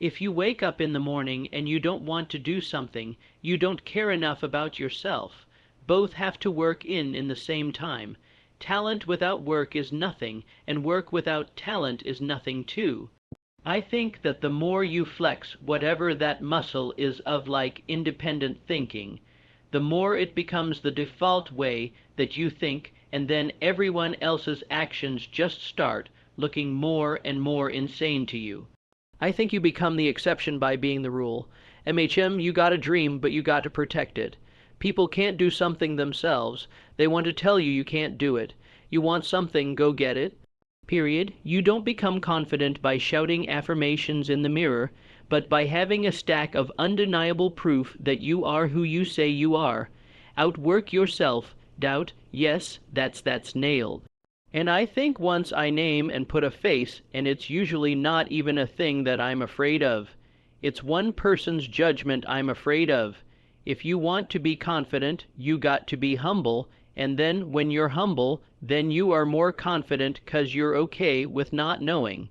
If you wake up in the morning and you don't want to do something, you don't care enough about yourself. Both have to work in the same time. Talent without work is nothing, and work without talent is nothing too. I think that the more you flex whatever that muscle is of like independent thinking, the more it becomes the default way that you think, and then everyone else's actions just start looking more and more insane to you. I think you become the exception by being the rule. MHM, you got a dream, but you got to protect it. People can't do something themselves. They want to tell you you can't do it. You want something, go get it. Period. You don't become confident by shouting affirmations in the mirror, but by having a stack of undeniable proof that you are who you say you are. Outwork yourself. Doubt, yes, that's nailed. And I think once I name and put a face, and it's usually not even a thing that I'm afraid of. It's one person's judgment I'm afraid of. If you want to be confident, you got to be humble, and then when you're humble, then you are more confident 'cause you're okay with not knowing.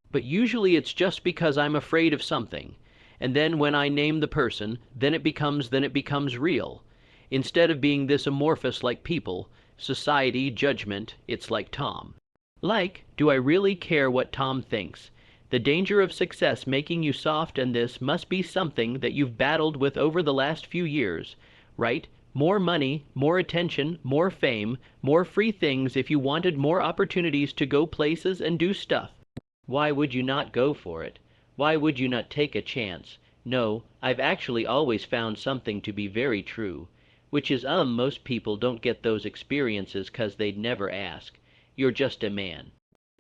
But usually it's just because I'm afraid of something. And then when I name the person, then it becomes real. Instead of being this amorphous like people, society, judgment, it's like Tom. Like, do I really care what Tom thinks? The danger of success making you soft, and this must be something that you've battled with over the last few years, right? More money, more attention, more fame, more free things if you wanted more opportunities to go places and do stuff. Why would you not go for it? Why would you not take a chance? No, I've actually always found something to be very true, which is most people don't get those experiences 'cause they'd never ask. You're just a man.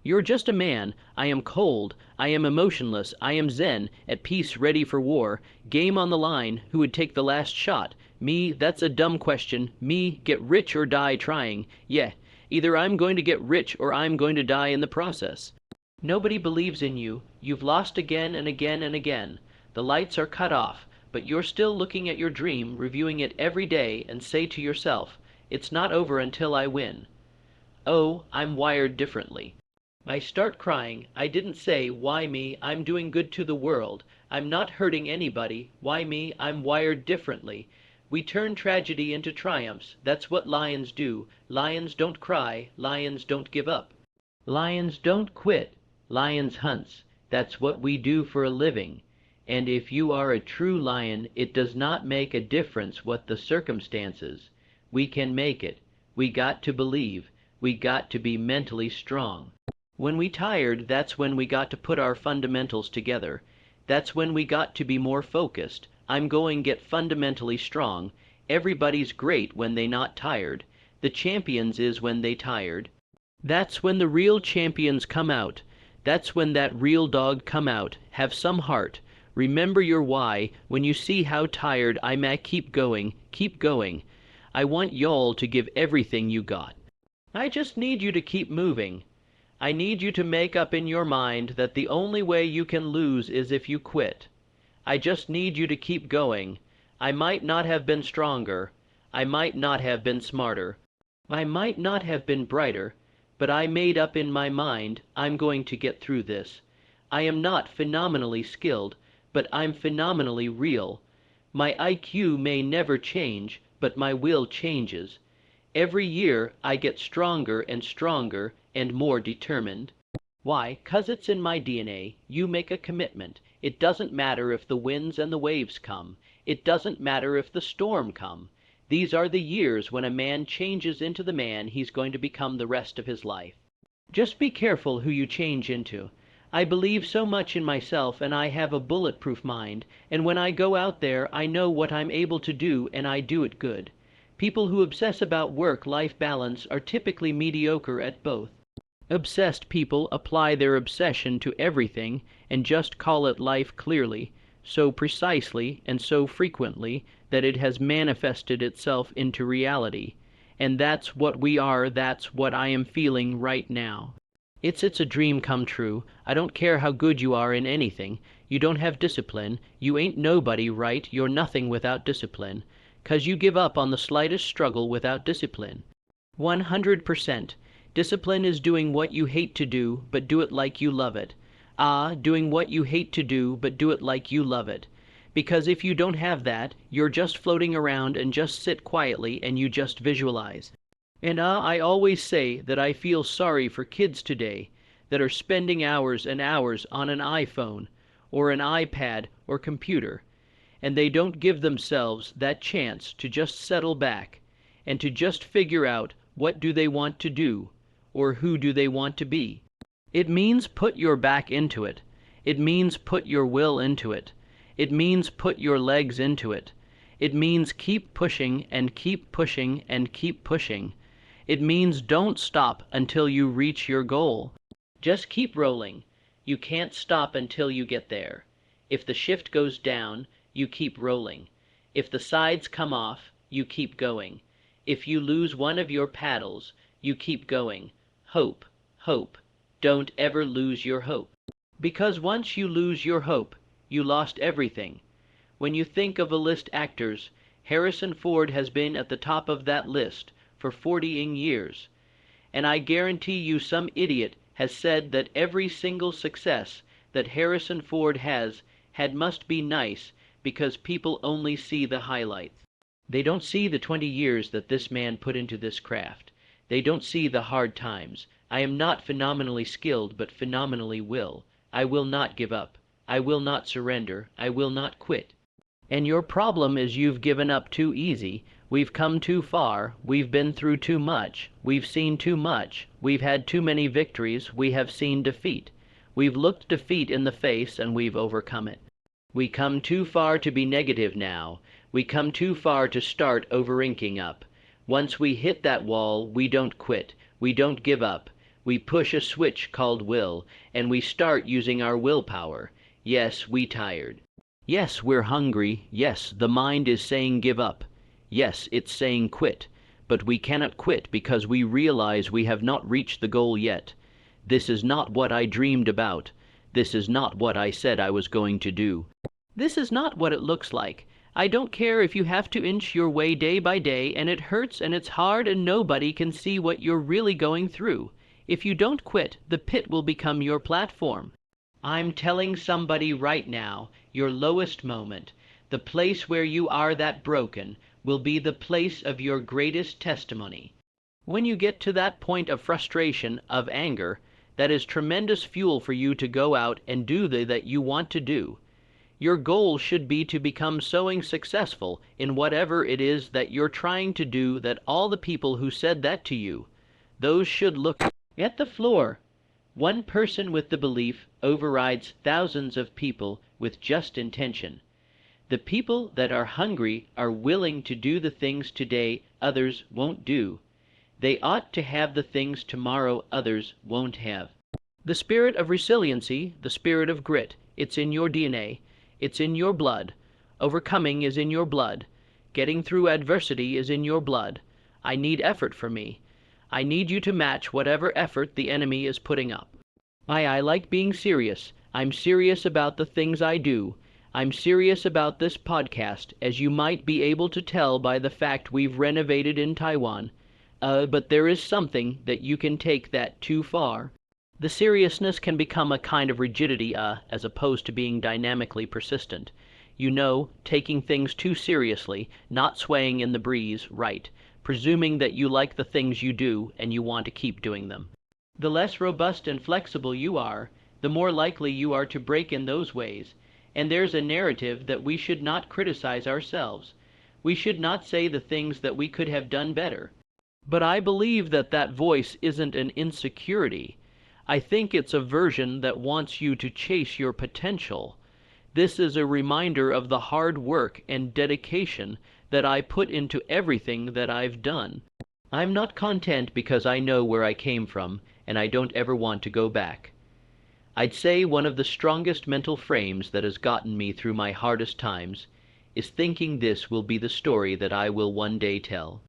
You're just a man. I am cold. I am emotionless. I am zen, at peace, ready for war. Game on the line. Who would take the last shot? Me, that's a dumb question. Me, get rich or die trying. Yeah, either I'm going to get rich or I'm going to die in the process. Nobody believes in you. You've lost again and again and again. The lights are cut off, but you're still looking at your dream, reviewing it every day, and say to yourself, it's not over until I win. Oh, I'm wired differently. I start crying. I didn't say, why me, I'm doing good to the world. I'm not hurting anybody. Why me, I'm wired differently. We turn tragedy into triumphs. That's what lions do. Lions don't cry. Lions don't give up. Lions don't quit. Lions hunts. That's what we do for a living. And if you are a true lion, it does not make a difference what the circumstances. We can make it. We got to believe. We got to be mentally strong. When we tired, that's when we got to put our fundamentals together. That's when we got to be more focused. I'm going get fundamentally strong. Everybody's great when they not tired. The champions is when they tired. That's when the real champions come out. That's when that real dog come out. Have some heart. Remember your why. When you see how tired I may keep going, keep going. I want y'all to give everything you got. I just need you to keep moving. I need you to make up in your mind that the only way you can lose is if you quit. I just need you to keep going. I might not have been stronger. I might not have been smarter. I might not have been brighter, but I made up in my mind I'm going to get through this. I am not phenomenally skilled, but I'm phenomenally real. My IQ may never change, but my will changes. Every year I get stronger and more determined. Why? 'Cause it's in my DNA. You make a commitment. It doesn't matter if the winds and the waves come. It doesn't matter if the storm come. These are the years when a man changes into the man he's going to become the rest of his life. Just be careful who you change into. I believe so much in myself, and I have a bulletproof mind, and when I go out there I know what I'm able to do, and I do it good. People who obsess about work-life balance are typically mediocre at both. Obsessed people apply their obsession to everything and just call it life clearly, so precisely and so frequently that it has manifested itself into reality. And that's what we are, that's what I am feeling right now. It's a dream come true. I don't care how good you are in anything. You don't have discipline. You ain't nobody, right? You're nothing without discipline. 'Cause you give up on the slightest struggle without discipline. 100%. Discipline is doing what you hate to do, but do it like you love it. Doing what you hate to do, but do it like you love it. Because if you don't have that, you're just floating around and just sit quietly and you just visualize. And I always say that I feel sorry for kids today that are spending hours and hours on an iPhone or an iPad or computer, and they don't give themselves that chance to just settle back and to just figure out what do they want to do or who do they want to be. It means put your back into it. It means put your will into it. It means put your legs into it. It means keep pushing and keep pushing and keep pushing. It means don't stop until you reach your goal. Just keep rolling. You can't stop until you get there. If the shift goes down, you keep rolling. If the sides come off, you keep going. If you lose one of your paddles, you keep going. Hope, hope. Don't ever lose your hope. Because once you lose your hope, you lost everything. When you think of A-list actors, Harrison Ford has been at the top of that list for 40-ing years. And I guarantee you some idiot has said that every single success that Harrison Ford has had must be nice because people only see the highlights. They don't see the 20 years that this man put into this craft. They don't see the hard times. I am not phenomenally skilled, but phenomenally will. I will not give up. I will not surrender. I will not quit. And your problem is you've given up too easy. We've come too far. We've been through too much. We've seen too much. We've had too many victories. We have seen defeat. We've looked defeat in the face and we've overcome it. We come too far to be negative now. We come too far to start over-inking up. Once we hit that wall, we don't quit. We don't give up. We push a switch called will, and we start using our willpower. Yes, we tired. Yes, we're hungry. Yes, the mind is saying give up. Yes, it's saying quit. But we cannot quit because we realize we have not reached the goal yet. This is not what I dreamed about. This is not what I said I was going to do. This is not what it looks like. I don't care if you have to inch your way day by day, and it hurts and it's hard and nobody can see what you're really going through. If you don't quit, the pit will become your platform. I'm telling somebody right now, your lowest moment, the place where you are that broken, will be the place of your greatest testimony. When you get to that point of frustration, of anger, that is tremendous fuel for you to go out and do that you want to do. Your goal should be to become so successful in whatever it is that you're trying to do that all the people who said that to you, those should look at the floor. One person with the belief overrides thousands of people with just intention. The people that are hungry are willing to do the things today others won't do. They ought to have the things tomorrow others won't have. The spirit of resiliency, the spirit of grit, it's in your DNA. It's in your blood. Overcoming is in your blood. Getting through adversity is in your blood. I need effort for me. I need you to match whatever effort the enemy is putting up. I like being serious. I'm serious about the things I do. I'm serious about this podcast, as you might be able to tell by the fact we've renovated in Taiwan. But there is something that you can take that too far. The seriousness can become a kind of rigidity, as opposed to being dynamically persistent. You know, taking things too seriously, not swaying in the breeze, right, presuming that you like the things you do and you want to keep doing them. The less robust and flexible you are, the more likely you are to break in those ways, and there's a narrative that we should not criticize ourselves. We should not say the things that we could have done better. But I believe that that voice isn't an insecurity. I think it's a version that wants you to chase your potential. This is a reminder of the hard work and dedication that I put into everything that I've done. I'm not content because I know where I came from, and I don't ever want to go back. I'd say one of the strongest mental frames that has gotten me through my hardest times is thinking this will be the story that I will one day tell.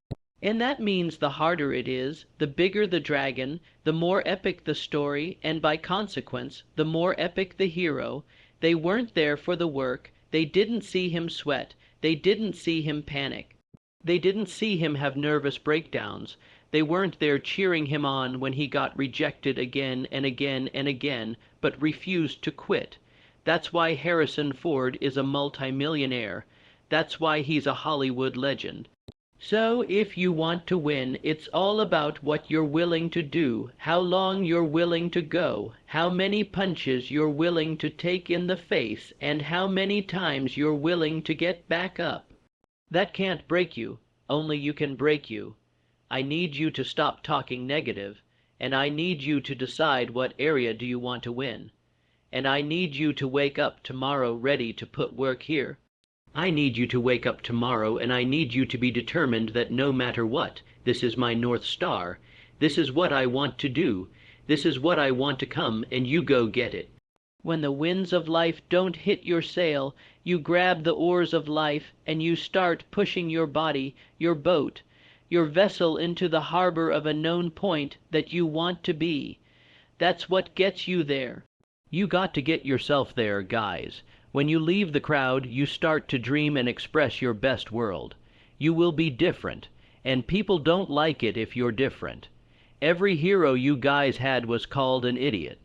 And that means the harder it is, the bigger the dragon, the more epic the story, and by consequence, the more epic the hero. They weren't there for the work. They didn't see him sweat. They didn't see him panic. They didn't see him have nervous breakdowns. They weren't there cheering him on when he got rejected again and again and again, but refused to quit. That's why Harrison Ford is a multimillionaire. That's why he's a Hollywood legend. So if you want to win, it's all about what you're willing to do, how long you're willing to go, how many punches you're willing to take in the face, and how many times you're willing to get back up. That can't break you, only you can break you. I need you to stop talking negative, and I need you to decide what area do you want to win. And I need you to wake up tomorrow ready to put work here. I need you to wake up tomorrow, and I need you to be determined that no matter what, this is my North Star. This is what I want to do. This is what I want to come, and you go get it. When the winds of life don't hit your sail, you grab the oars of life, and you start pushing your body, your boat, your vessel into the harbor of a known point that you want to be. That's what gets you there. You got to get yourself there, guys. When you leave the crowd, you start to dream and express your best world. You will be different, and people don't like it if you're different. Every hero you guys had was called an idiot.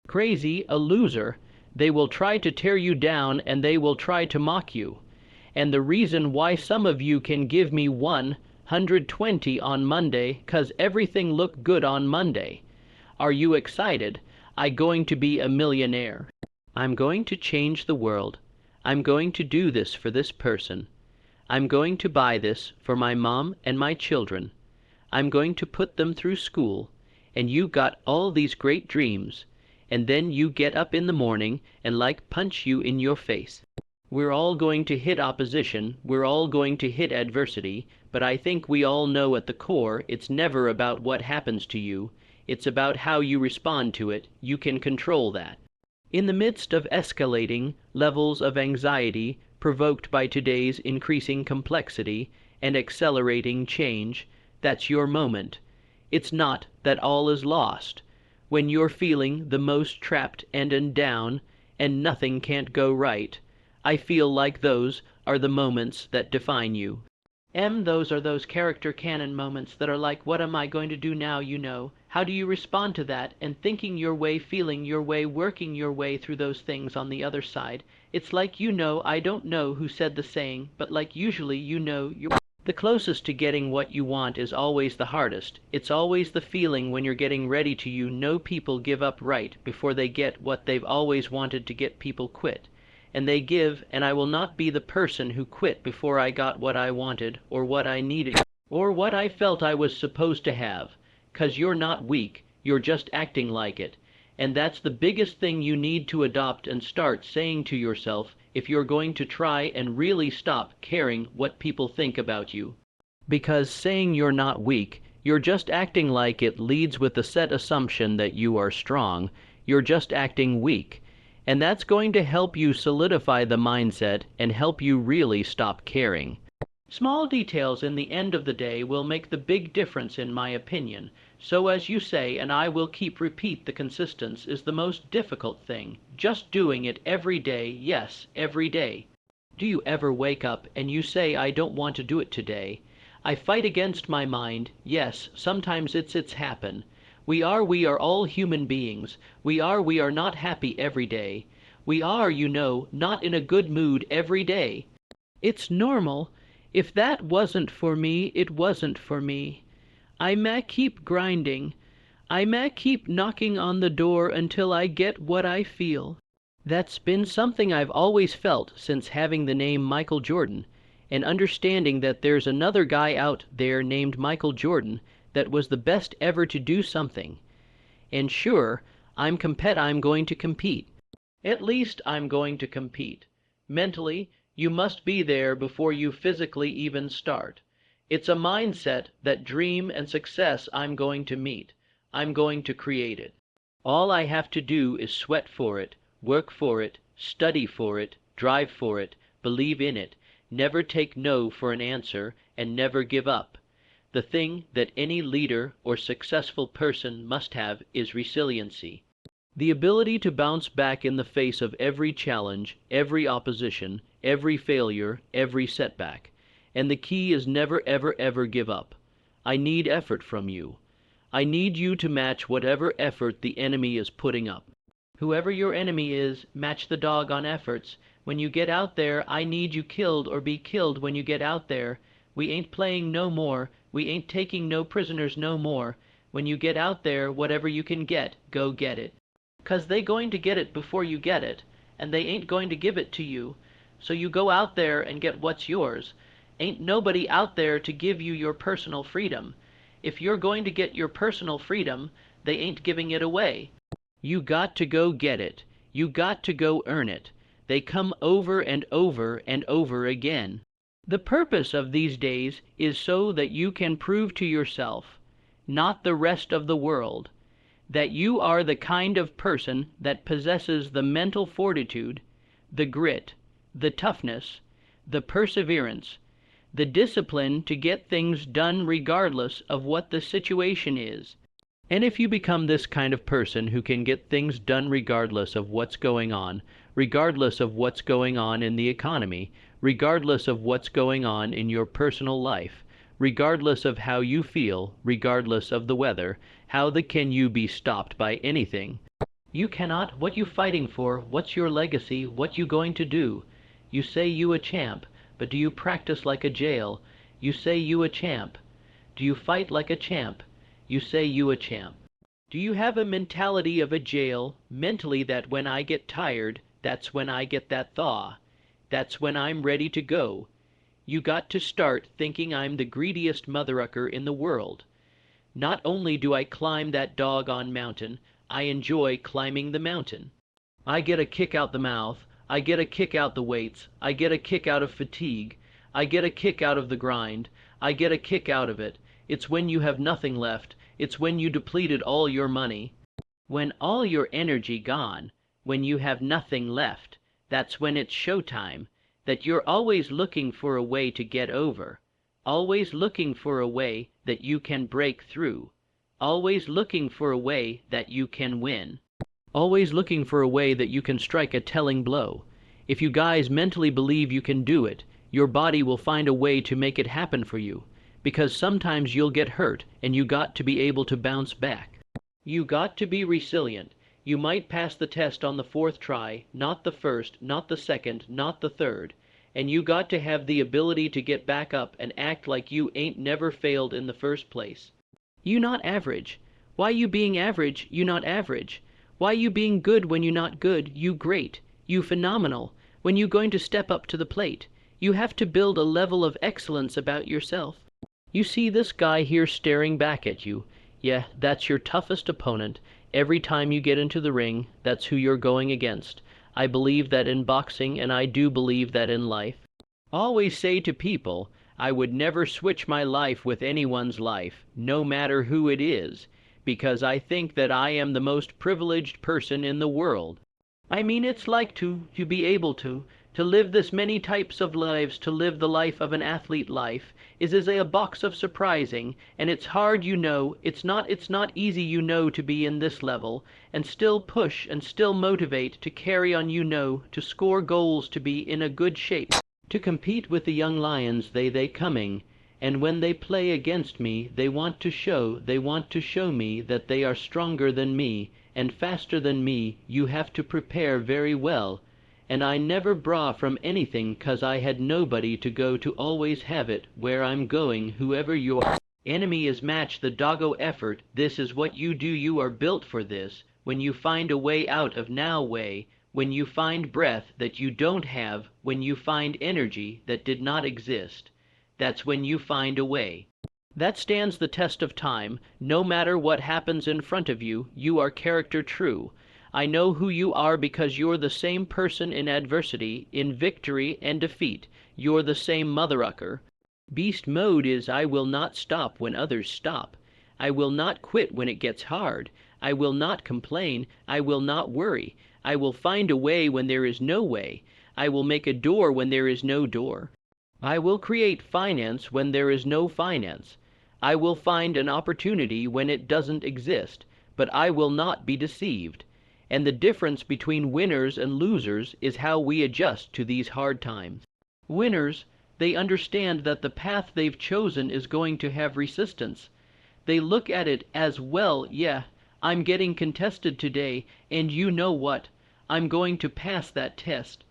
Crazy, a loser. They will try to tear you down, and they will try to mock you. And the reason why some of you can give me 120 on Monday, 'cause everything looked good on Monday. Are you excited? I'm going to be a millionaire. I'm going to change the world. I'm going to do this for this person. I'm going to buy this for my mom and my children. I'm going to put them through school. And you got all these great dreams. And then you get up in the morning and punch you in your face. We're all going to hit opposition. We're all going to hit adversity. But I think we all know at the core it's never about what happens to you. It's about how you respond to it. You can control that. In the midst of escalating levels of anxiety provoked by today's increasing complexity and accelerating change, that's your moment. It's not that all is lost. When you're feeling the most trapped and down, and nothing can't go right, I feel like those are the moments that define you. Those are those character canon moments that are like, what am I going to do now, you know? How do you respond to that? And thinking your way, feeling your way, working your way through those things on the other side. It's like, you know, I don't know who said the saying, but like usually you know you're... The closest to getting what you want is always the hardest. It's always the feeling when you're getting ready to know people give up right before they get what they've always wanted to get people quit. And they give, and I will not be the person who quit before I got what I wanted, or what I needed, or what I felt I was supposed to have. 'Cause you're not weak, you're just acting like it. And that's the biggest thing you need to adopt and start saying to yourself if you're going to try and really stop caring what people think about you. Because saying you're not weak, you're just acting like it leads with the set assumption that you are strong. You're just acting weak. And that's going to help you solidify the mindset and help you really stop caring. Small details in the end of the day will make the big difference in my opinion. So as you say, and I will keep repeat, the consistency is the most difficult thing. Just doing it every day, yes, every day. Do you ever wake up and you say, I don't want to do it today? I fight against my mind. Yes, sometimes it's happen. We are all human beings. We are not happy every day. We are, you know, not in a good mood every day. It's normal. If that wasn't for me, it wasn't for me. I may keep grinding. I may keep knocking on the door until I get what I feel. That's been something I've always felt since having the name Michael Jordan, and understanding that there's another guy out there named Michael Jordan that was the best ever to do something. And sure, I'm going to compete. At least I'm going to compete. Mentally, you must be there before you physically even start. It's a mindset that dream and success I'm going to meet. I'm going to create it. All I have to do is sweat for it, work for it, study for it, drive for it, believe in it, never take no for an answer, and never give up. The thing that any leader or successful person must have is resiliency. The ability to bounce back in the face of every challenge, every opposition, every failure, every setback. And the key is never ever ever give up. I need effort from you. I need you to match whatever effort the enemy is putting up. Whoever your enemy is, match the dog on efforts. When you get out there, I need you killed or be killed when you get out there. We ain't playing no more. We ain't taking no prisoners no more. When you get out there, whatever you can get, go get it. 'Cause they going to get it before you get it, and they ain't going to give it to you. So you go out there and get what's yours. Ain't nobody out there to give you your personal freedom. If you're going to get your personal freedom, they ain't giving it away. You got to go get it. You got to go earn it. They come over and over and over again. The purpose of these days is so that you can prove to yourself, not the rest of the world, that you are the kind of person that possesses the mental fortitude, the grit, the toughness, the perseverance, the discipline to get things done regardless of what the situation is. And if you become this kind of person who can get things done regardless of what's going on, regardless of what's going on in the economy, regardless of what's going on in your personal life, regardless of how you feel, regardless of the weather, how can you be stopped by anything? You cannot. What you fighting for? What's your legacy? What you going to do? You say you a champ, but do you practice like a jail? You say you a champ. Do you fight like a champ? You say you a champ. Do you have a mentality of a jail, mentally that when I get tired, that's when I get that thaw. That's when I'm ready to go. You got to start thinking I'm the greediest motherfucker in the world. Not only do I climb that doggone mountain, I enjoy climbing the mountain. I get a kick out the mouth. I get a kick out the weights. I get a kick out of fatigue. I get a kick out of the grind. I get a kick out of it. It's when you have nothing left. It's when you depleted all your money. When all your energy gone, when you have nothing left, that's when it's showtime. That you're always looking for a way to get over. Always looking for a way that you can break through. Always looking for a way that you can win. Always looking for a way that you can strike a telling blow. If you guys mentally believe you can do it, your body will find a way to make it happen for you. Because sometimes you'll get hurt, and you got to be able to bounce back. You got to be resilient. You might pass the test on the 4th try, not the 1st, not the 2nd, not the 3rd, and you got to have the ability to get back up and act like you ain't never failed in the first place. You not average. Why you being average, you not average? Why you being good when you not good, you great, you phenomenal? When you going to step up to the plate? You have to build a level of excellence about yourself. You see this guy here staring back at you. Yeah, that's your toughest opponent. Every time you get into the ring, that's who you're going against. I believe that in boxing, and I do believe that in life. Always say to people, I would never switch my life with anyone's life, no matter who it is, because I think that I am the most privileged person in the world. I mean, it's like to be able to live this many types of lives, to live the life of an athlete life, is a box of surprising, and it's hard, you know, it's not easy, you know, to be in this level, and still push and still motivate to carry on, you know, to score goals, to be in a good shape, to compete with the young lions, they coming, and when they play against me, they want to show me that they are stronger than me, and faster than me. You have to prepare very well. And I never bra from anything 'cause I had nobody to go to always have it where I'm going. Whoever your enemy is, match the doggo effort. This is what you do. You are built for this. When you find a way out of now way, when you find breath that you don't have, when you find energy that did not exist, that's when you find a way. That stands the test of time. No matter what happens in front of you, you are character true. I know who you are because you're the same person in adversity, in victory and defeat. You're the same motherfucker. Beast mode is I will not stop when others stop. I will not quit when it gets hard. I will not complain. I will not worry. I will find a way when there is no way. I will make a door when there is no door. I will create finance when there is no finance. I will find an opportunity when it doesn't exist, but I will not be deceived. And the difference between winners and losers is how we adjust to these hard times. Winners They understand that the path they've chosen is going to have resistance. They look at it as, well, yeah, I'm getting contested today, and you know what? I'm going to pass that test.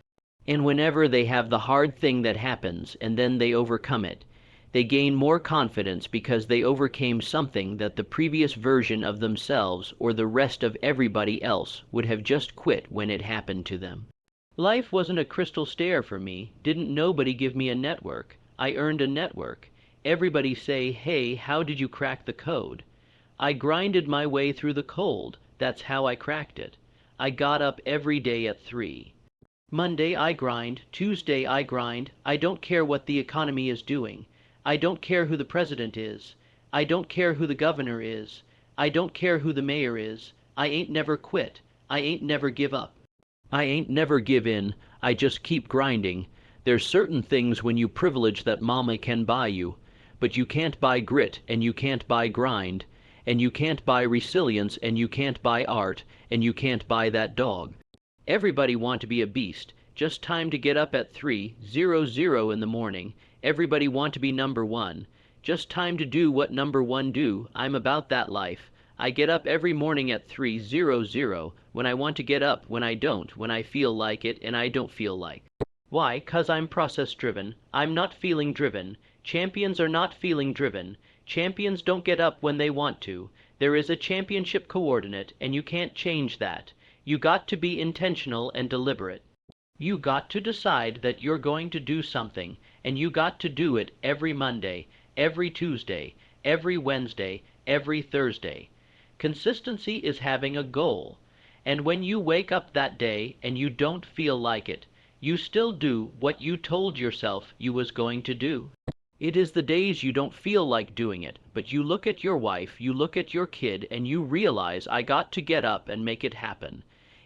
And whenever they have the hard thing that happens, and then they overcome it, they gain more confidence because they overcame something that the previous version of themselves or the rest of everybody else would have just quit when it happened to them. Life wasn't a crystal stair for me. Didn't nobody give me a network. I earned a network. Everybody say, hey, how did you crack the code? I grinded my way through the cold. That's how I cracked it. I got up every day at 3. Monday I grind, Tuesday I grind. I don't care what the economy is doing. I don't care who the president is. I don't care who the governor is. I don't care who the mayor is. I ain't never quit. I ain't never give up. I ain't never give in. I just keep grinding. There's certain things when you privilege that mama can buy you, but you can't buy grit, and you can't buy grind, and you can't buy resilience, and you can't buy art, and you can't buy that dog. Everybody want to be a beast. Just time to get up at 3:00 in the morning. Everybody want to be number one. Just time to do what number one do. I'm about that life. I get up every morning at 3:00 when I want to get up, when I don't, when I feel like it and I don't feel like. Why? 'Cause I'm process driven. I'm not feeling driven. Champions are not feeling driven. Champions don't get up when they want to. There is a championship coordinate, and you can't change that. You got to be intentional and deliberate. You got to decide that you're going to do something, and you got to do it every Monday, every Tuesday, every Wednesday, every Thursday. Consistency is having a goal, and when you wake up that day and you don't feel like it, you still do what you told yourself you was going to do. It is the days you don't feel like doing it, but you look at your wife, you look at your kid, and you realize, I got to get up and make it happen.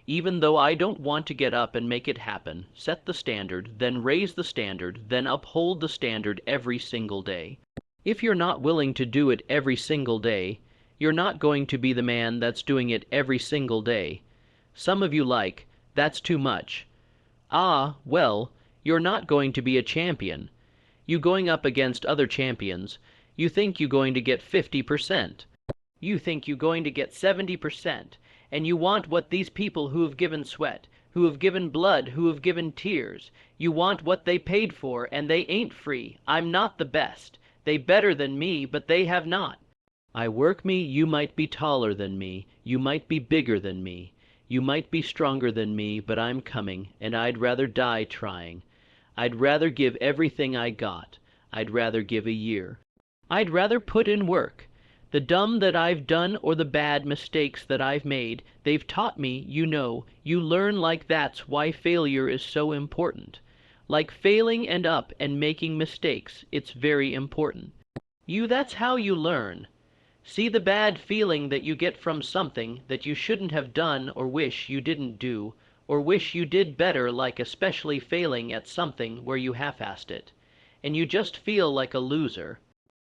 Even though I don't want to get up and make it happen, set the standard, then raise the standard, then uphold the standard every single day. If you're not willing to do it every single day, you're not going to be the man that's doing it every single day. Some of you like, that's too much. Ah, well, you're not going to be a champion. You going up against other champions, you think you're going to get 50%. You think you're going to get 70%. And you want what these people who have given sweat, who have given blood, who have given tears, you want what they paid for, and they ain't free. I'm not the best. They better than me, but they have not. I work me, you might be taller than me, you might be bigger than me, you might be stronger than me, but I'm coming, and I'd rather die trying. I'd rather give everything I got. I'd rather give a year. I'd rather put in work. The dumb that I've done or the bad mistakes that I've made, they've taught me, you know, you learn like that's why failure is so important. Like failing and up and making mistakes, it's very important. That's how you learn. See the bad feeling that you get from something that you shouldn't have done or wish you didn't do, or wish you did better, like especially failing at something where you half-assed it, and you just feel like a loser.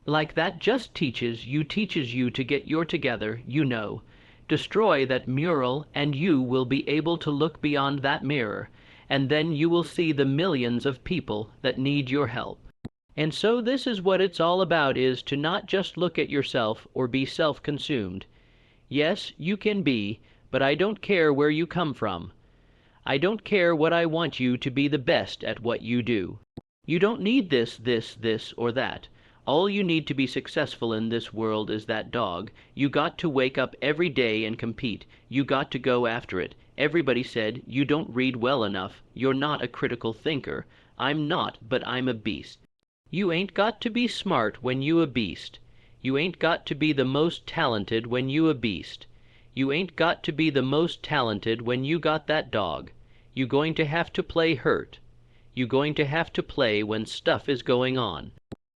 Like that just teaches you to get your together, you know. Destroy that mural and you will be able to look beyond that mirror, and then you will see the millions of people that need your help. And so this is what it's all about, is to not just look at yourself or be self-consumed. Yes, you can be, but I don't care where you come from. I don't care what I want you to be the best at what you do. You don't need this, or that. All you need to be successful in this world is that dog. You got to wake up every day and compete. You got to go after it. Everybody said, you don't read well enough. You're not a critical thinker. I'm not, but I'm a beast. You ain't got to be smart when you a beast. You ain't got to be the most talented when you a beast. You ain't got to be the most talented when you got that dog. You going to have to play hurt. You going to have to play when stuff is going on.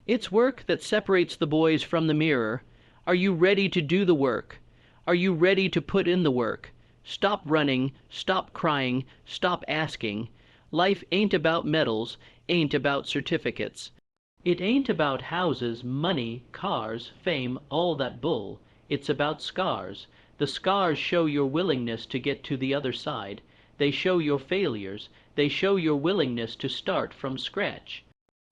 It's work that separates the boys from the mirror. Are you ready to do the work? Are you ready to put in the work? Stop running, stop crying, stop asking. Life ain't about medals, ain't about certificates. It ain't about houses, money, cars, fame, all that bull. It's about scars. The scars show your willingness to get to the other side. They show your failures. They show your willingness to start from scratch.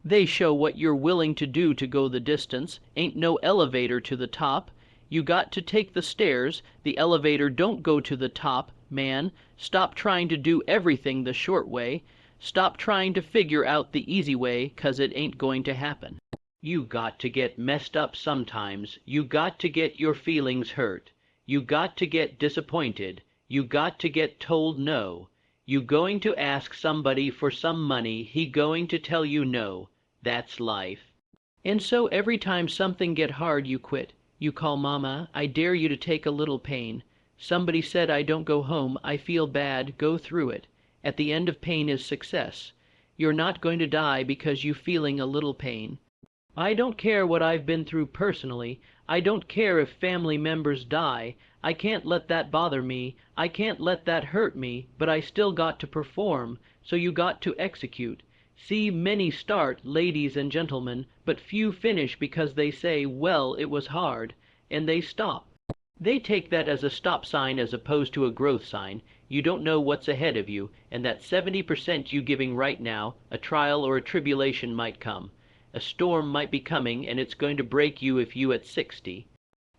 They show what you're willing to do to go the distance. Ain't no elevator to the top. You got to take the stairs. The elevator don't go to the top, man. Stop trying to do everything the short way. Stop trying to figure out the easy way, 'cause it ain't going to happen. You got to get messed up sometimes. You got to get your feelings hurt. You got to get disappointed. You got to get told no. You going to ask somebody for some money, he going to tell you no. That's life. And so every time something get hard, you quit. You call Mama, I dare you to take a little pain. Somebody said I don't go home, I feel bad, go through it. At the end of pain is success. You're not going to die because you feeling a little pain. I don't care what I've been through personally. I don't care if family members die. I can't let that bother me. I can't let that hurt me, but I still got to perform, so you got to execute. See, many start, ladies and gentlemen, but few finish because they say, well, it was hard, and they stop. They take that as a stop sign as opposed to a growth sign. You don't know what's ahead of you, and that 70% you giving right now, a trial or a tribulation might come. A storm might be coming, and it's going to break you if you at 60.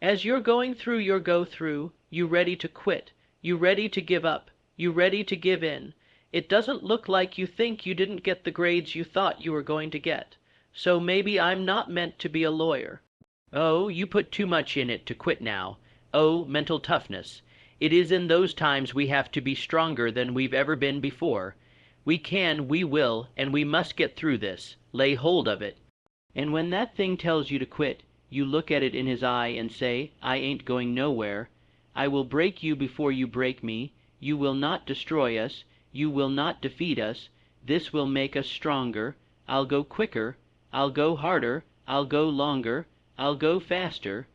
As you're going through your go-through, you ready to quit, you ready to give up, you ready to give in. It doesn't look like you think you didn't get the grades you thought you were going to get. So maybe I'm not meant to be a lawyer. Oh, you put too much in it to quit now. Oh, mental toughness. It is in those times we have to be stronger than we've ever been before. We can, we will, and we must get through this. Lay hold of it. And when that thing tells you to quit, you look at it in his eye and say, I ain't going nowhere. I will break you before you break me. You will not destroy us. You will not defeat us. This will make us stronger. I'll go quicker. I'll go harder. I'll go longer. I'll go faster.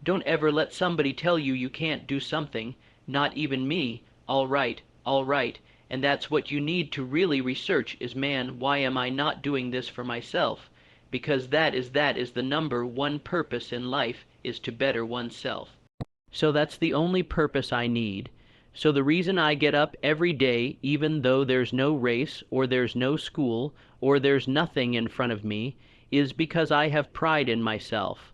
Don't ever let somebody tell you you can't do something. Not even me. All right. And that's what you need to really research is, man, why am I not doing this for myself? Because that is the number one purpose in life, is to better oneself. So that's the only purpose I need. So the reason I get up every day, even though there's no race, or there's no school, or there's nothing in front of me, is because I have pride in myself.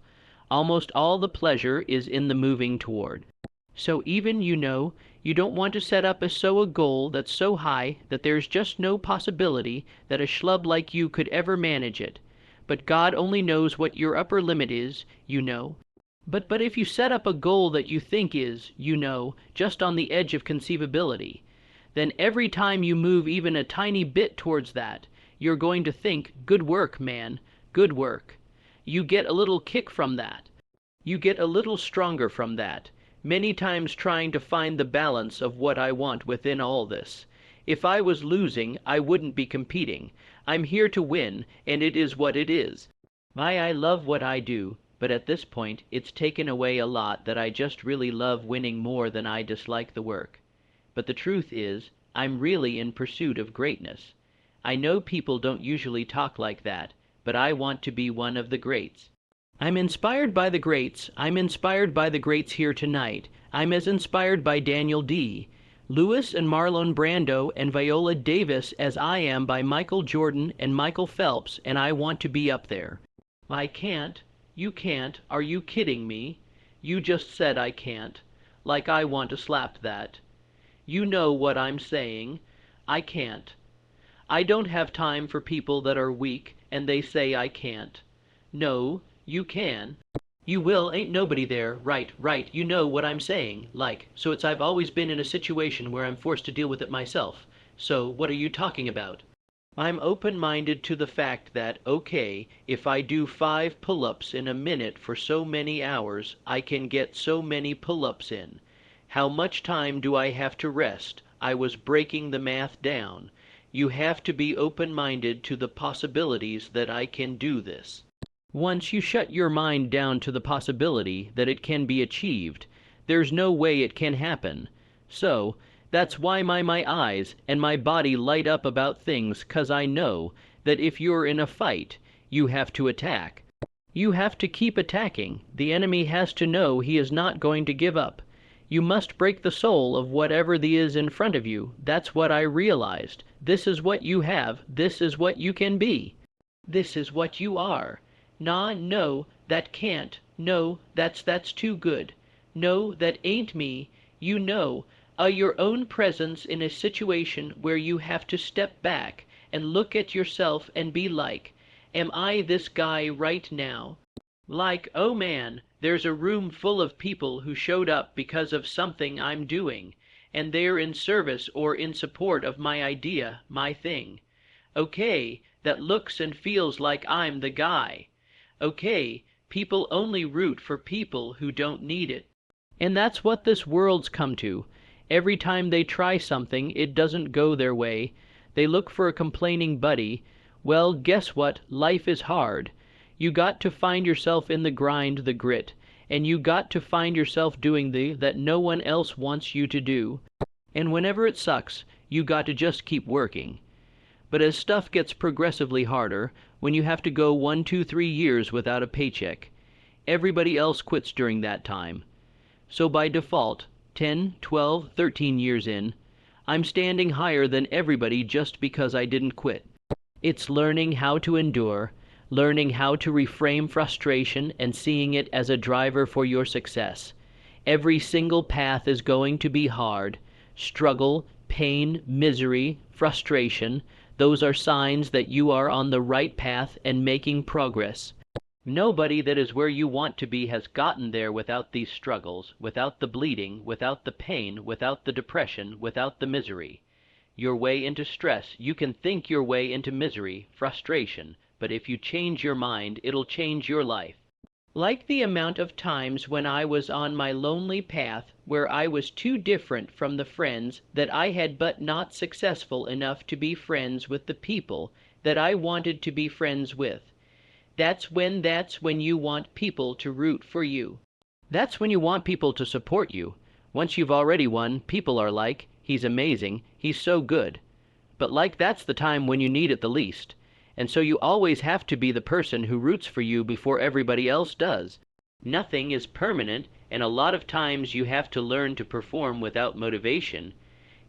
Almost all the pleasure is in the moving toward. So even, you don't want to set up a goal that's so high that there's just no possibility that a schlub like you could ever manage it. But God only knows what your upper limit is, But if you set up a goal that you think is, just on the edge of conceivability, then every time you move even a tiny bit towards that, you're going to think, good work, man, good work. You get a little kick from that. You get a little stronger from that, many times trying to find the balance of what I want within all this. If I was losing, I wouldn't be competing. I'm here to win, and it is what it is. I love what I do, but at this point, it's taken away a lot that I just really love winning more than I dislike the work. But the truth is, I'm really in pursuit of greatness. I know people don't usually talk like that, but I want to be one of the greats. I'm inspired by the greats. I'm inspired by the greats here tonight. I'm as inspired by Daniel D., Lewis and Marlon Brando and Viola Davis as I am by Michael Jordan and Michael Phelps, and I want to be up there. I can't. You can't. Are you kidding me? You just said I can't. Like I want to slap that. You know what I'm saying. I can't. I don't have time for people that are weak and they say I can't. No, you can. You will, ain't nobody there. Right, you know what I'm saying. So I've always been in a situation where I'm forced to deal with it myself. So what are you talking about? I'm open-minded to the fact that, okay, if I do 5 pull-ups in a minute for so many hours, I can get so many pull-ups in. How much time do I have to rest? I was breaking the math down. You have to be open-minded to the possibilities that I can do this. Once you shut your mind down to the possibility that it can be achieved, there's no way it can happen. So, that's why my eyes and my body light up about things, 'cause I know that if you're in a fight, you have to attack. You have to keep attacking. The enemy has to know he is not going to give up. You must break the soul of whatever there is in front of you. That's what I realized. This is what you have. This is what you can be. This is what you are. Nah, no, that can't. No, that's too good. No, that ain't me. You know, your own presence in a situation where you have to step back and look at yourself and be like, am I this guy right now? Like, oh man, there's a room full of people who showed up because of something I'm doing, and they're in service or in support of my idea, my thing. Okay, that looks and feels like I'm the guy. Okay, people only root for people who don't need it. And that's what this world's come to. Every time they try something, it doesn't go their way. They look for a complaining buddy. Well, guess what? Life is hard. You got to find yourself in the grind, the grit, and you got to find yourself doing that no one else wants you to do. And whenever it sucks, you got to just keep working. But as stuff gets progressively harder, when you have to go 1, 2, 3 years without a paycheck, everybody else quits during that time. So by default, 10, 12, 13 years in, I'm standing higher than everybody just because I didn't quit. It's learning how to endure, learning how to reframe frustration and seeing it as a driver for your success. Every single path is going to be hard. Struggle, pain, misery, frustration, those are signs that you are on the right path and making progress. Nobody that is where you want to be has gotten there without these struggles, without the bleeding, without the pain, without the depression, without the misery. Your way into stress, you can think your way into misery, frustration, but if you change your mind, it'll change your life. Like the amount of times when I was on my lonely path where I was too different from the friends that I had but not successful enough to be friends with the people that I wanted to be friends with. That's when you want people to root for you. That's when you want people to support you. Once you've already won, people are like, he's amazing, he's so good. But like that's the time when you need it the least. And so you always have to be the person who roots for you before everybody else does. Nothing is permanent, and a lot of times you have to learn to perform without motivation.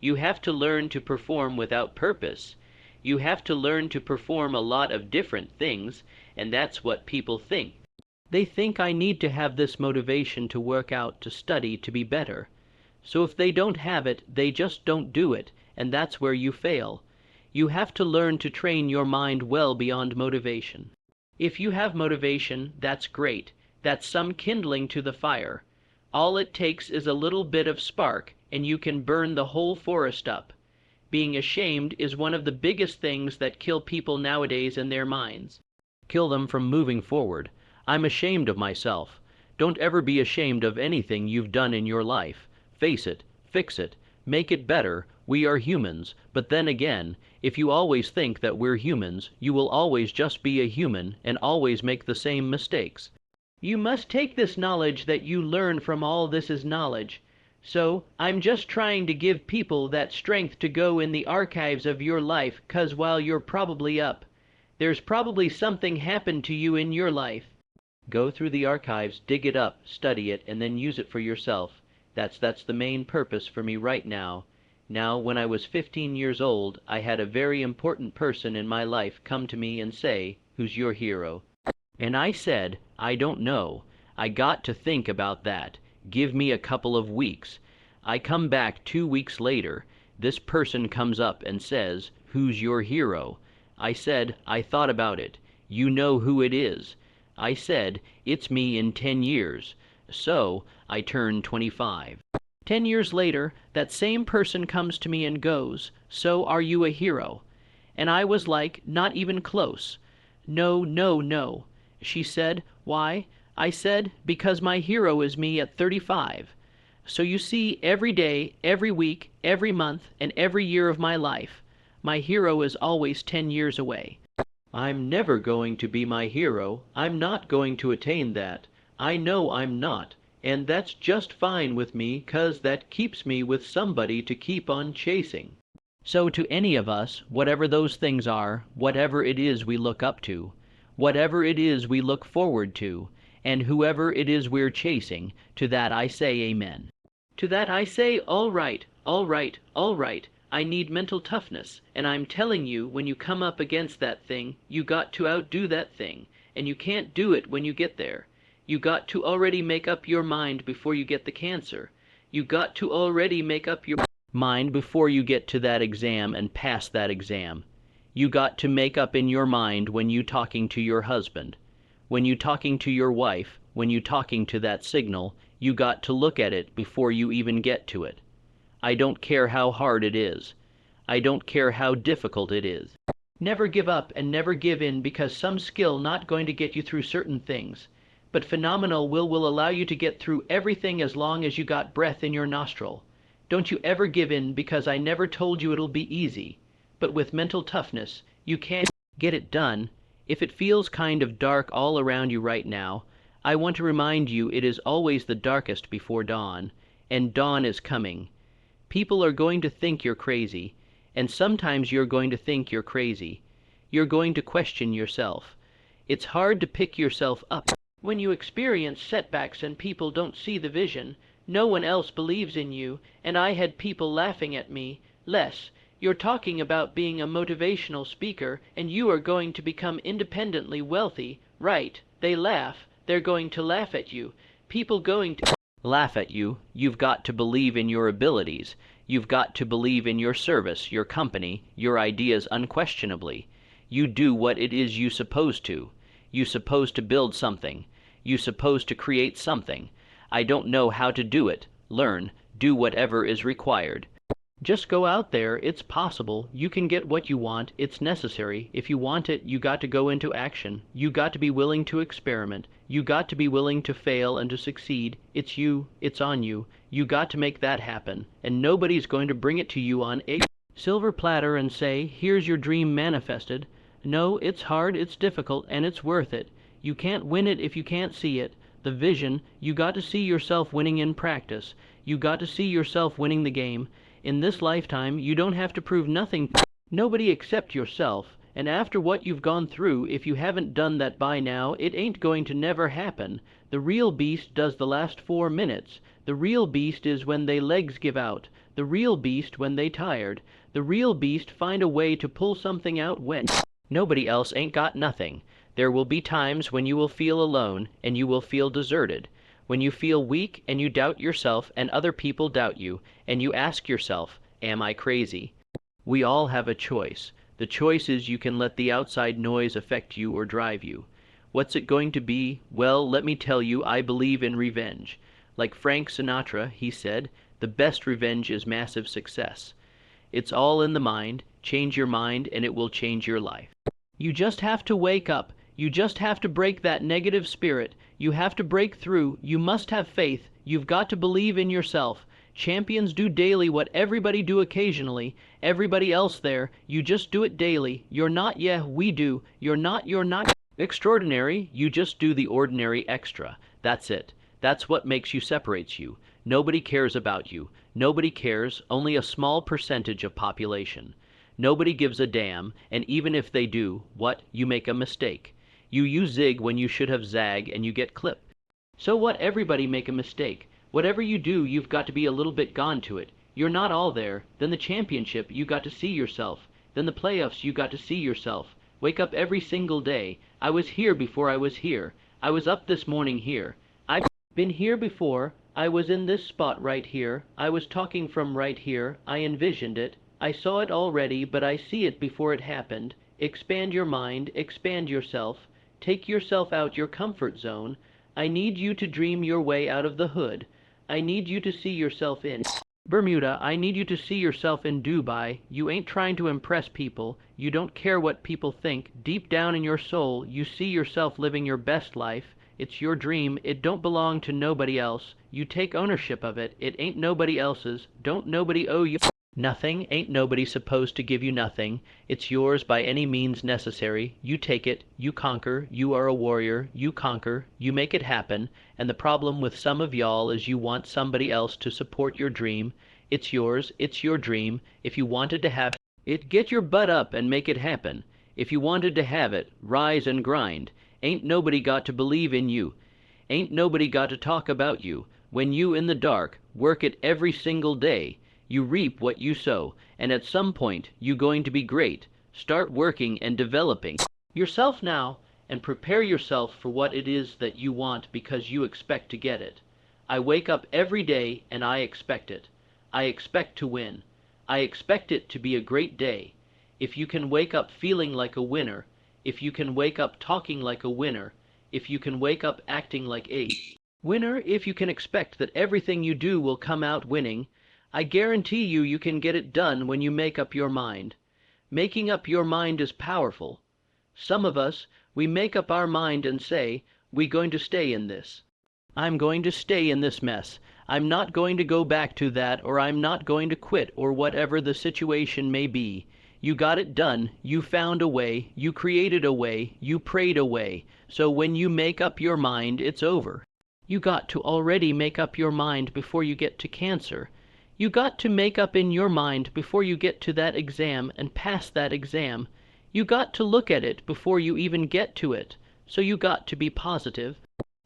You have to learn to perform without purpose. You have to learn to perform a lot of different things, and that's what people think. They think I need to have this motivation to work out, to study, to be better. So if they don't have it, they just don't do it, and that's where you fail. You have to learn to train your mind well beyond motivation. If you have motivation, that's great. That's some kindling to the fire. All it takes is a little bit of spark, and you can burn the whole forest up. Being ashamed is one of the biggest things that kill people nowadays in their minds. Kill them from moving forward. I'm ashamed of myself. Don't ever be ashamed of anything you've done in your life. Face it, fix it, make it better. We are humans, but then again, if you always think that we're humans, you will always just be a human and always make the same mistakes. You must take this knowledge that you learn from all this as knowledge. So, I'm just trying to give people that strength to go in the archives of your life, 'cause while you're probably up, there's probably something happened to you in your life. Go through the archives, dig it up, study it, and then use it for yourself. That's the main purpose for me right now. Now, when I was 15 years old, I had a very important person in my life come to me and say, "Who's your hero?" And I said, "I don't know. I got to think about that. Give me a couple of weeks." I come back 2 weeks later. This person comes up and says, "Who's your hero?" I said, "I thought about it. You know who it is." I said, "It's me in 10 years. So, I turned 25. 10 years later, that same person comes to me and goes, "So are you a hero?" And I was like, not even close. "No, no, no." She said, "Why?" I said, "Because my hero is me at 35. So you see, every day, every week, every month, and every year of my life, my hero is always 10 years away. I'm never going to be my hero. I'm not going to attain that. I know I'm not. And that's just fine with me, 'cause that keeps me with somebody to keep on chasing." So to any of us, whatever those things are, whatever it is we look up to, whatever it is we look forward to, and whoever it is we're chasing, to that I say amen. To that I say, all right, all right, all right. I need mental toughness, and I'm telling you, when you come up against that thing, you got to outdo that thing, and you can't do it when you get there. You got to already make up your mind before you get the cancer. You got to already make up your mind before you get to that exam and pass that exam. You got to make up in your mind when you talking to your husband, when you talking to your wife, when you talking to that signal, you got to look at it before you even get to it. I don't care how hard it is. I don't care how difficult it is. Never give up and never give in because some skill not going to get you through certain things. But phenomenal will allow you to get through everything as long as you got breath in your nostril. Don't you ever give in because I never told you it'll be easy. But with mental toughness, you can get it done. If it feels kind of dark all around you right now, I want to remind you it is always the darkest before dawn, and dawn is coming. People are going to think you're crazy, and sometimes you're going to think you're crazy. You're going to question yourself. It's hard to pick yourself up. When you experience setbacks and people don't see the vision, no one else believes in you, and I had people laughing at me. Les, you're talking about being a motivational speaker, and you are going to become independently wealthy. Right, they laugh. They're going to laugh at you. People going to laugh at you. You've got to believe in your abilities. You've got to believe in your service, your company, your ideas unquestionably. You do what it is you supposed to. You supposed to build something. You supposed to create something. I don't know how to do it. Learn. Do whatever is required. Just go out there. It's possible. You can get what you want. It's necessary. If you want it, you got to go into action. You got to be willing to experiment. You got to be willing to fail and to succeed. It's you. It's on you. You got to make that happen. And nobody's going to bring it to you on a silver platter and say, here's your dream manifested. No, it's hard, it's difficult, and it's worth it. You can't win it if you can't see it. The vision, you got to see yourself winning in practice. You got to see yourself winning the game. In this lifetime, you don't have to prove nothing to nobody except yourself. And after what you've gone through, if you haven't done that by now, it ain't going to never happen. The real beast does the last 4 minutes. The real beast is when they legs give out. The real beast when they tired. The real beast find a way to pull something out when nobody else ain't got nothing. There will be times when you will feel alone and you will feel deserted. When you feel weak and you doubt yourself and other people doubt you, and you ask yourself, am I crazy? We all have a choice. The choice is you can let the outside noise affect you or drive you. What's it going to be? Well, let me tell you, I believe in revenge. Like Frank Sinatra, he said, the best revenge is massive success. It's all in the mind. Change your mind and it will change your life. You just have to wake up. You just have to break that negative spirit. You have to break through. You must have faith. You've got to believe in yourself. Champions do daily what everybody do occasionally. Everybody else there, you just do it daily. You're not, yeah, we do. You're not extraordinary. You just do the ordinary extra. That's it. That's what makes you, separates you. Nobody cares about you. Nobody cares, only a small percentage of population. Nobody gives a damn, and even if they do, what? You make a mistake. You zig when you should have zag, and you get clipped. So what? Everybody make a mistake. Whatever you do, you've got to be a little bit gone to it. You're not all there. Then the championship, you got to see yourself. Then the playoffs, you got to see yourself. Wake up every single day. I was here before I was here. I was up this morning here. I've been here before. I was in this spot right here. I was talking from right here. I envisioned it. I saw it already, but I see it before it happened. Expand your mind. Expand yourself. Take yourself out your comfort zone. I need you to dream your way out of the hood. I need you to see yourself in Bermuda. I need you to see yourself in Dubai. You ain't trying to impress people. You don't care what people think. Deep down in your soul, you see yourself living your best life. It's your dream. It don't belong to nobody else. You take ownership of it. It ain't nobody else's. Don't nobody owe you nothing. Ain't nobody supposed to give you nothing. It's yours by any means necessary. You take it. You conquer. You are a warrior. You conquer. You make it happen. And the problem with some of y'all is you want somebody else to support your dream. It's yours. It's your dream. If you wanted to have it, get your butt up and make it happen. If you wanted to have it, rise and grind. Ain't nobody got to believe in you. Ain't nobody got to talk about you. When you in the dark, work it every single day. You reap what you sow, and at some point you're going to be great. Start working and developing yourself now, and prepare yourself for what it is that you want because you expect to get it. I wake up every day and I expect it. I expect to win. I expect it to be a great day. If you can wake up feeling like a winner, if you can wake up talking like a winner, if you can wake up acting like a winner, if you can expect that everything you do will come out winning, I guarantee you can get it done when you make up your mind. Making up your mind is powerful. Some of us, we make up our mind and say, we're going to stay in this. I'm going to stay in this mess. I'm not going to go back to that, or I'm not going to quit, or whatever the situation may be. You got it done. You found a way. You created a way. You prayed a way. So when you make up your mind, it's over. You got to already make up your mind before you get to cancer. You got to make up in your mind before you get to that exam and pass that exam. You got to look at it before you even get to it. So you got to be positive.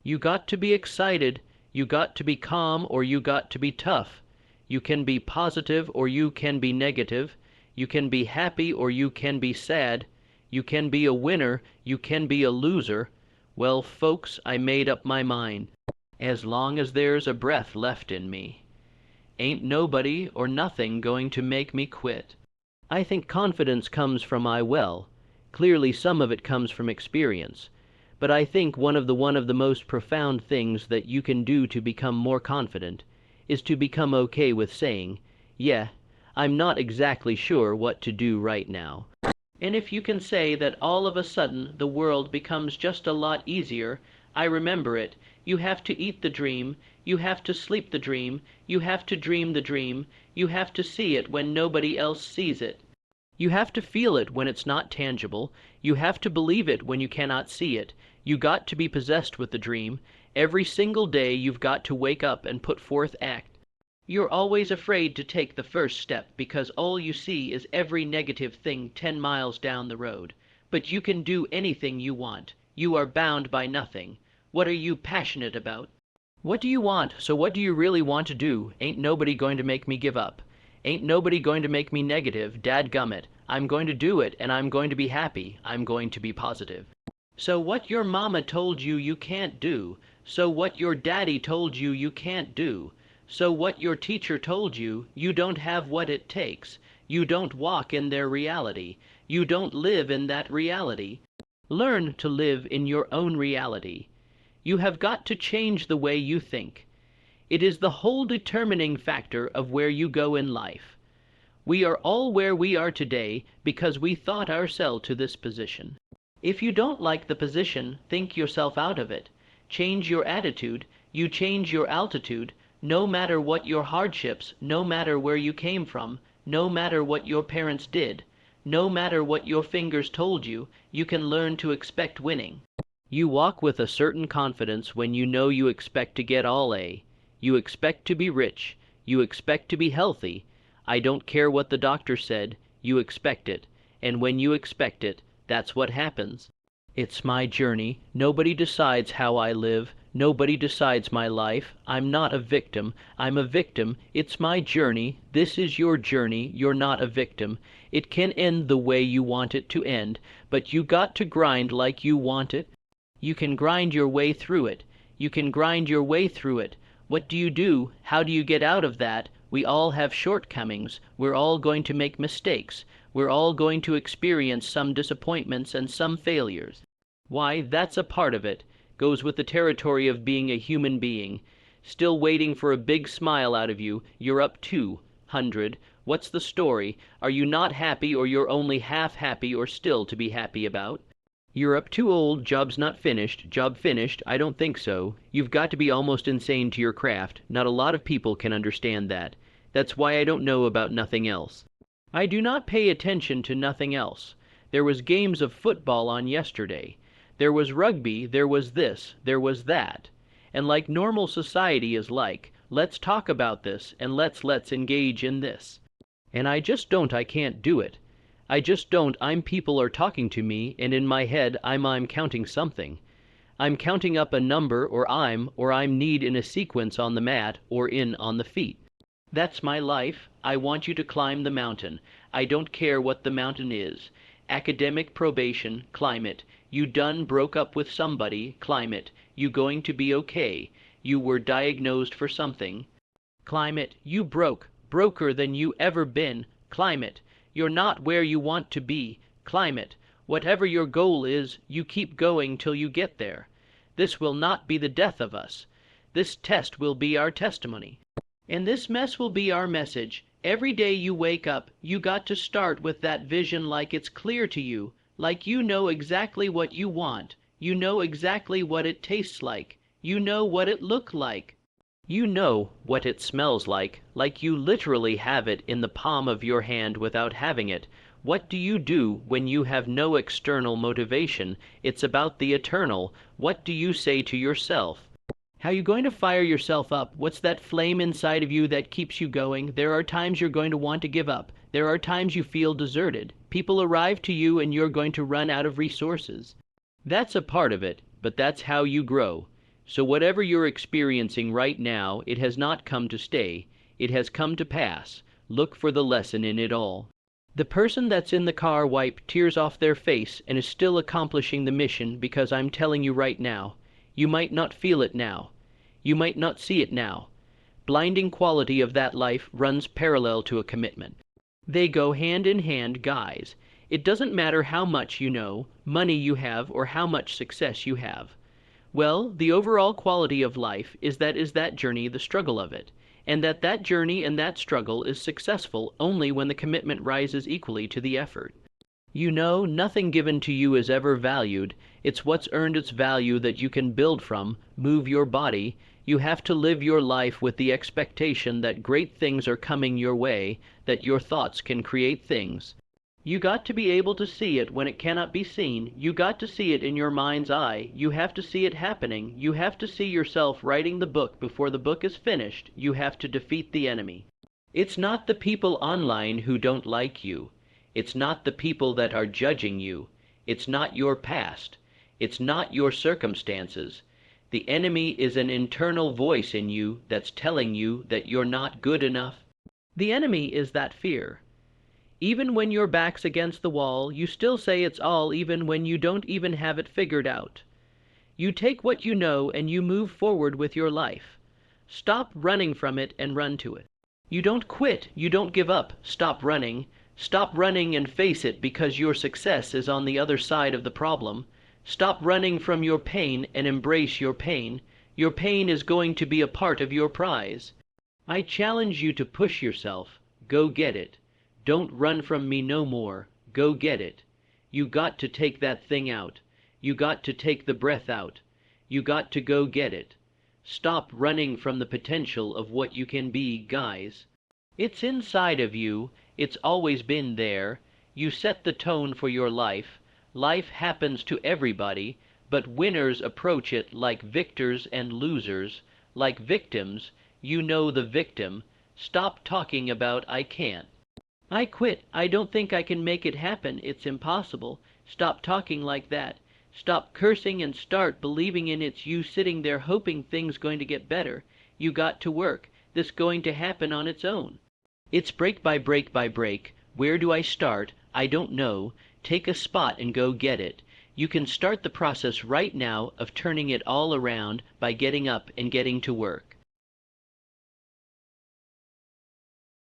You got to be excited. You got to be calm, or you got to be tough. You can be positive or you can be negative. You can be happy or you can be sad. You can be a winner. You can be a loser. Well, folks, I made up my mind. As long as there's a breath left in me, ain't nobody or nothing going to make me quit. I think confidence comes from clearly some of it comes from experience. But I think one of the most profound things that you can do to become more confident is to become okay with saying, yeah, I'm not exactly sure what to do right now. And if you can say that all of a sudden the world becomes just a lot easier, I remember it. You have to eat the dream. You have to sleep the dream. You have to dream the dream. You have to see it when nobody else sees it. You have to feel it when it's not tangible. You have to believe it when you cannot see it. You got to be possessed with the dream. Every single day you've got to wake up and put forth act. You're always afraid to take the first step because all you see is every negative thing 10 miles down the road. But you can do anything you want. You are bound by nothing. What are you passionate about? What do you want? So what do you really want to do? Ain't nobody going to make me give up. Ain't nobody going to make me negative. Dadgummit. I'm going to do it, and I'm going to be happy. I'm going to be positive. So what your mama told you you can't do. So what your daddy told you you can't do. So what your teacher told you, you don't have what it takes. You don't walk in their reality. You don't live in that reality. Learn to live in your own reality. You have got to change the way you think. It is the whole determining factor of where you go in life. We are all where we are today because we thought ourselves to this position. If you don't like the position, think yourself out of it. Change your attitude. You change your altitude. No matter what your hardships, no matter where you came from, no matter what your parents did, no matter what your fingers told you, you can learn to expect winning. You walk with a certain confidence when you know you expect to get all A. You expect to be rich. You expect to be healthy. I don't care what the doctor said. You expect it. And when you expect it, that's what happens. It's my journey. Nobody decides how I live. Nobody decides my life. I'm not a victim. I'm a victim. It's my journey. This is your journey. You're not a victim. It can end the way you want it to end, but you got to grind like you want it. You can grind your way through it. You can grind your way through it. What do you do? How do you get out of that? We all have shortcomings. We're all going to make mistakes. We're all going to experience some disappointments and some failures. Why, that's a part of it. Goes with the territory of being a human being. Still waiting for a big smile out of you. You're up 200. What's the story? Are you not happy, or you're only half happy, or still to be happy about? You're up too old, job's not finished. Job finished? I don't think so. You've got to be almost insane to your craft. Not a lot of people can understand that. That's why I don't know about nothing else. I do not pay attention to nothing else. There was games of football on yesterday. There was rugby, there was this, there was that. And like normal society is like, let's talk about this, and let's engage in this. And I can't do it. I just don't. People are talking to me, and in my head I'm counting something. I'm counting up a number, or I'm need in a sequence on the mat, or in on the feet. That's my life. I want you to climb the mountain. I don't care what the mountain is. Academic probation, climb it. You done broke up with somebody, climb it. You going to be okay. You were diagnosed for something, climb it. You broker than you ever been, climb it. You're not where you want to be, climb it. Whatever your goal is, you keep going till you get there. This will not be the death of us. This test will be our testimony. And this mess will be our message. Every day you wake up, you got to start with that vision like it's clear to you, like you know exactly what you want. You know exactly what it tastes like. You know what it look like. You know what it smells like you literally have it in the palm of your hand without having it. What do you do when you have no external motivation? It's about the eternal. What do you say to yourself? How are you going to fire yourself up? What's that flame inside of you that keeps you going? There are times you're going to want to give up. There are times you feel deserted. People arrive to you and you're going to run out of resources. That's a part of it, but that's how you grow. So whatever you're experiencing right now, it has not come to stay. It has come to pass. Look for the lesson in it all. The person that's in the car wiped tears off their face and is still accomplishing the mission because I'm telling you right now, you might not feel it now. You might not see it now. Blinding quality of that life runs parallel to a commitment. They go hand in hand, guys. It doesn't matter how much you know, money you have, or how much success you have. Well, the overall quality of life is that journey the struggle of it, and that journey and that struggle is successful only when the commitment rises equally to the effort. You know, nothing given to you is ever valued. It's what's earned its value that you can build from, move your body. You have to live your life with the expectation that great things are coming your way, that your thoughts can create things. You got to be able to see it when it cannot be seen. You got to see it in your mind's eye. You have to see it happening. You have to see yourself writing the book before the book is finished. You have to defeat the enemy. It's not the people online who don't like you. It's not the people that are judging you. It's not your past. It's not your circumstances. The enemy is an internal voice in you that's telling you that you're not good enough. The enemy is that fear. Even when your back's against the wall, you still say it's all even when you don't even have it figured out. You take what you know and you move forward with your life. Stop running from it and run to it. You don't quit. You don't give up. Stop running. Stop running and face it because your success is on the other side of the problem. Stop running from your pain and embrace your pain. Your pain is going to be a part of your prize. I challenge you to push yourself. Go get it. Don't run from me no more. Go get it. You got to take that thing out. You got to take the breath out. You got to go get it. Stop running from the potential of what you can be, guys. It's inside of you. It's always been there. You set the tone for your life. Life happens to everybody, but winners approach it like victors and losers. Like victims, you know the victim. Stop talking about I can't. I quit. I don't think I can make it happen. It's impossible. Stop talking like that. Stop cursing and start believing in it's you sitting there hoping things going to get better. You got to work. This going to happen on its own. It's break by break by break. Where do I start? I don't know. Take a spot and go get it. You can start the process right now of turning it all around by getting up and getting to work.